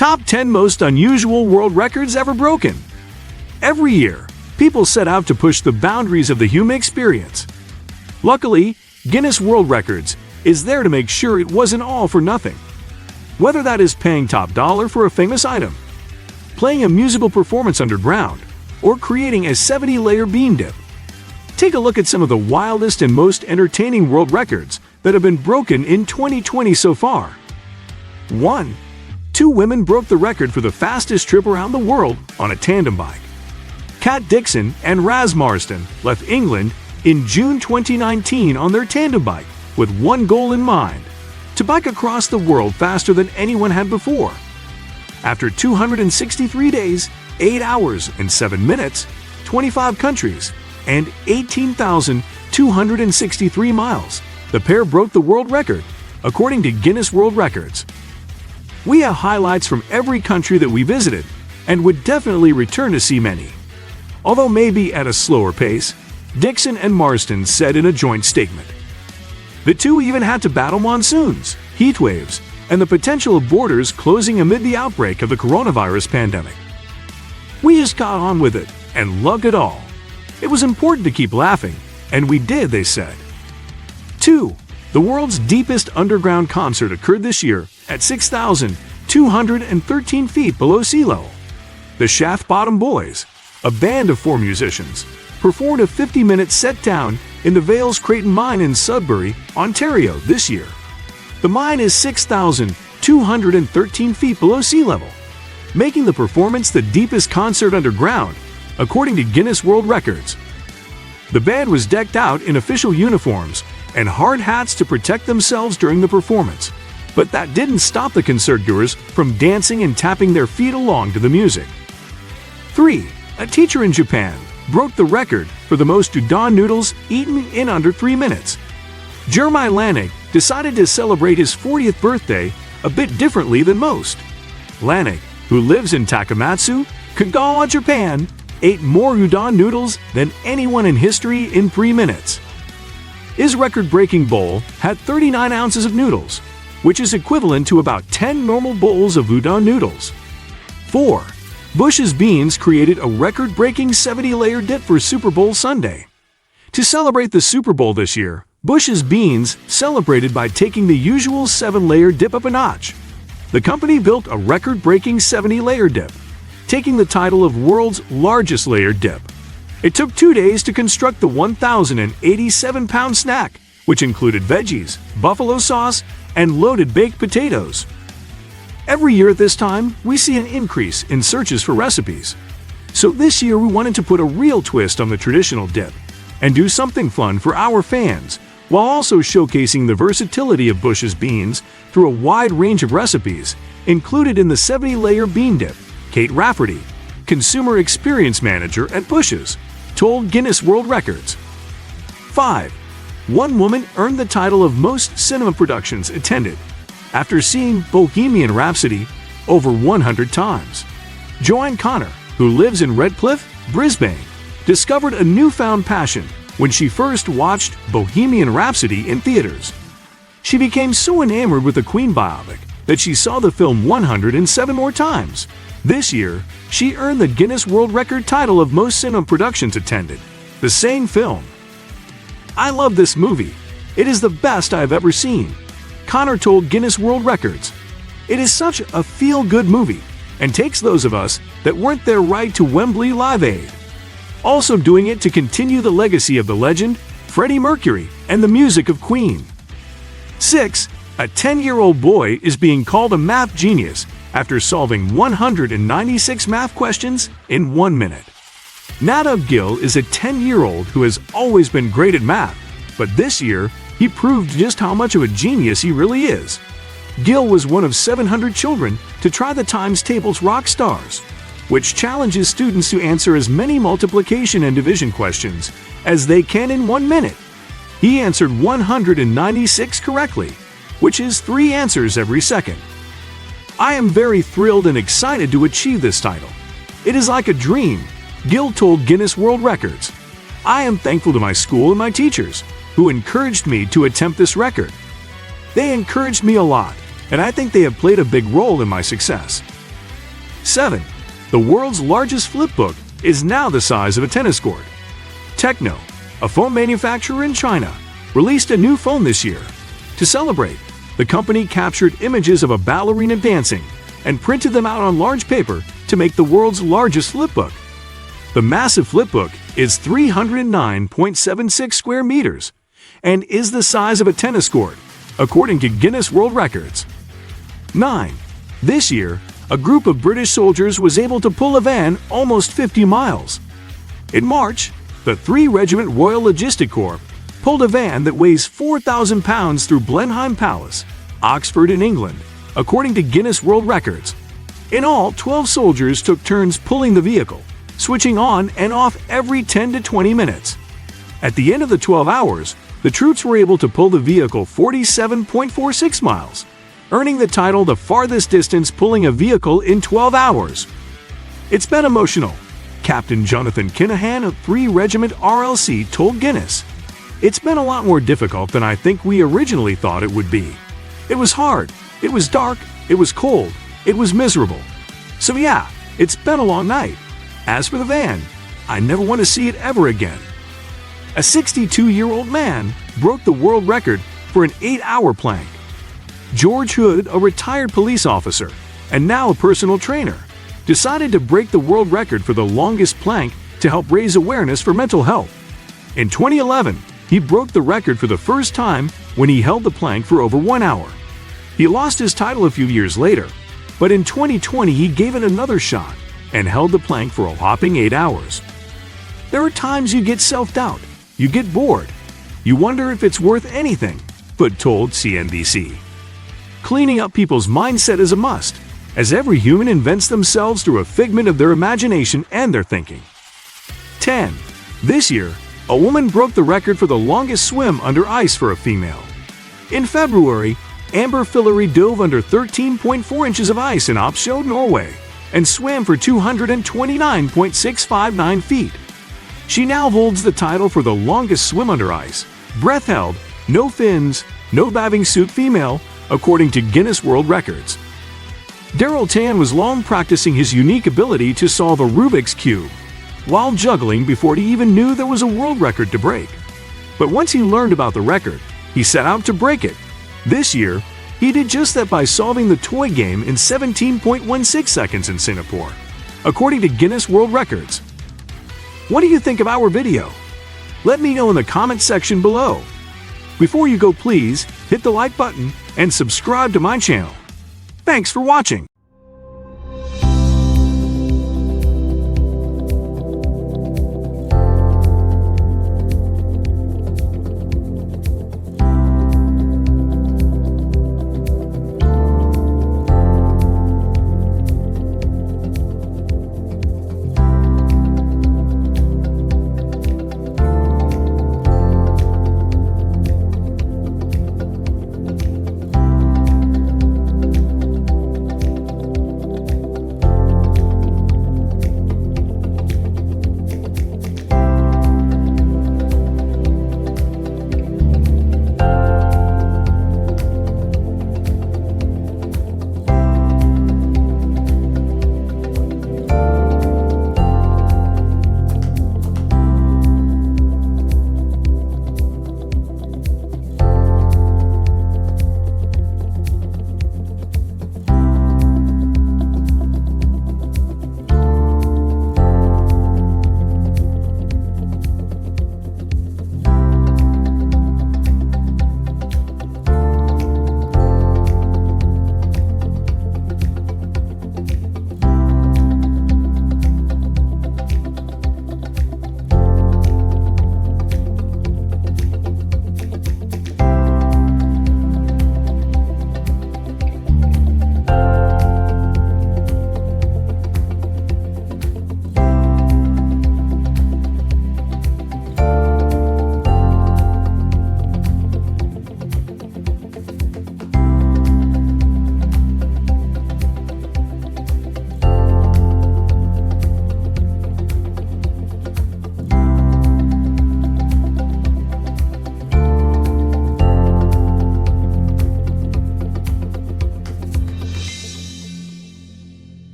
Top 10 Most Unusual World Records Ever Broken. Every year, people set out to push the boundaries of the human experience. Luckily, Guinness World Records is there to make sure it wasn't all for nothing. Whether that is paying top dollar for a famous item, playing a musical performance underground, or creating a 70-layer bean dip. Take a look at some of the wildest and most entertaining world records that have been broken in 2020 so far. 1. Two women broke the record for the fastest trip around the world on a tandem bike. Kat Dixon and Raz Marsden left England in June 2019 on their tandem bike with one goal in mind: to bike across the world faster than anyone had before. After 263 days, 8 hours and 7 minutes, 25 countries, and 18,263 miles, the pair broke the world record, according to Guinness World Records. We have highlights from every country that we visited and would definitely return to see many. Although maybe at a slower pace, Dixon and Marsden said in a joint statement. The two even had to battle monsoons, heat waves, and the potential of borders closing amid the outbreak of the coronavirus pandemic. We just got on with it and loved it all. It was important to keep laughing, and we did, they said. 2. The world's deepest underground concert occurred this year at 6,213 feet below sea level. The Shaft Bottom Boys, a band of 4 musicians, performed a 50-minute set down in the Vales Creighton Mine in Sudbury, Ontario this year. The mine is 6,213 feet below sea level, making the performance the deepest concert underground, according to Guinness World Records. The band was decked out in official uniforms and hard hats to protect themselves during the performance, but that didn't stop the concertgoers from dancing and tapping their feet along to the music. 3. A teacher in Japan broke the record for the most udon noodles eaten in under 3 minutes. Jeremiah Lanig decided to celebrate his 40th birthday a bit differently than most. Lanig, who lives in Takamatsu, Kagawa, Japan, ate more udon noodles than anyone in history in 3 minutes. His record-breaking bowl had 39 ounces of noodles, which is equivalent to about 10 normal bowls of udon noodles. 4. Bush's Beans created a record-breaking 70-layer dip for Super Bowl Sunday. To celebrate the Super Bowl this year, Bush's Beans celebrated by taking the usual 7-layer dip up a notch. The company built a record-breaking 70-layer dip, taking the title of world's largest layered dip. It took 2 days to construct the 1,087-pound snack, which included veggies, buffalo sauce, and loaded baked potatoes. Every year at this time, we see an increase in searches for recipes. So this year we wanted to put a real twist on the traditional dip and do something fun for our fans, while also showcasing the versatility of Bush's Beans through a wide range of recipes included in the 70-layer bean dip. Kate Rafferty, Consumer Experience Manager at Bush's, told Guinness World Records. 5. One woman earned the title of most cinema productions attended after seeing Bohemian Rhapsody over 100 times. Joanne Connor, who lives in Redcliffe, Brisbane, discovered a newfound passion when she first watched Bohemian Rhapsody in theaters. She became so enamored with the Queen biopic that she saw the film 107 more times. This year, she earned the Guinness World Record title of most cinema productions attended, the same film. I love this movie. It is the best I have ever seen, Connor told Guinness World Records. It is such a feel-good movie and takes those of us that weren't there right to Wembley Live Aid. Also doing it to continue the legacy of the legend, Freddie Mercury, and the music of Queen. 6. A 10-year-old boy is being called a math genius after solving 196 math questions in 1 minute. Nadav Gill is a 10-year-old who has always been great at math, but this year he proved just how much of a genius he really is. Gill was one of 700 children to try the times table's Rock Stars, which challenges students to answer as many multiplication and division questions as they can in 1 minute. He answered 196 correctly, which is 3 answers every second. I am very thrilled and excited to achieve this title. It is like a dream, Gill told Guinness World Records. I am thankful to my school and my teachers, who encouraged me to attempt this record. They encouraged me a lot, and I think they have played a big role in my success. 7. The world's largest flipbook is now the size of a tennis court. Techno, a phone manufacturer in China, released a new phone this year. To celebrate, the company captured images of a ballerina dancing and printed them out on large paper to make the world's largest flipbook. The massive flipbook is 309.76 square meters and is the size of a tennis court, according to Guinness World Records. 9. This year, a group of British soldiers was able to pull a van almost 50 miles. In March, the 3 Regiment Royal Logistic Corps pulled a van that weighs 4,000 pounds through Blenheim Palace, Oxford in England, according to Guinness World Records. In all, 12 soldiers took turns pulling the vehicle, switching on and off every 10 to 20 minutes. At the end of the 12 hours, the troops were able to pull the vehicle 47.46 miles, earning the title the farthest distance pulling a vehicle in 12 hours. It's been emotional, Captain Jonathan Kinahan of 3 Regiment RLC told Guinness. It's been a lot more difficult than I think we originally thought it would be. It was hard, it was dark, it was cold, it was miserable. So yeah, it's been a long night. As for the van, I never want to see it ever again. A 62-year-old man broke the world record for an 8-hour plank. George Hood, a retired police officer and now a personal trainer, decided to break the world record for the longest plank to help raise awareness for mental health. In 2011, he broke the record for the first time when he held the plank for over 1 hour. He lost his title a few years later, but in 2020 he gave it another shot and held the plank for a whopping 8 hours. There are times you get self-doubt, you get bored, you wonder if it's worth anything, Hood told CNBC. Cleaning up people's mindset is a must, as every human invents themselves through a figment of their imagination and their thinking. 10. This year, a woman broke the record for the longest swim under ice for a female. In February, Amber Fillery dove under 13.4 inches of ice in Oppsjø, Norway, and swam for 229.659 feet. She now holds the title for the longest swim under ice, breath held, no fins, no bathing suit female, according to Guinness World Records. Daryl Tan was long practicing his unique ability to solve a Rubik's Cube while juggling before he even knew there was a world record to break. But once he learned about the record, he set out to break it. This year, he did just that by solving the toy game in 17.16 seconds in Singapore, according to Guinness World Records. What do you think of our video? Let me know in the comment section below. Before you go, please hit the like button and subscribe to my channel. Thanks for watching.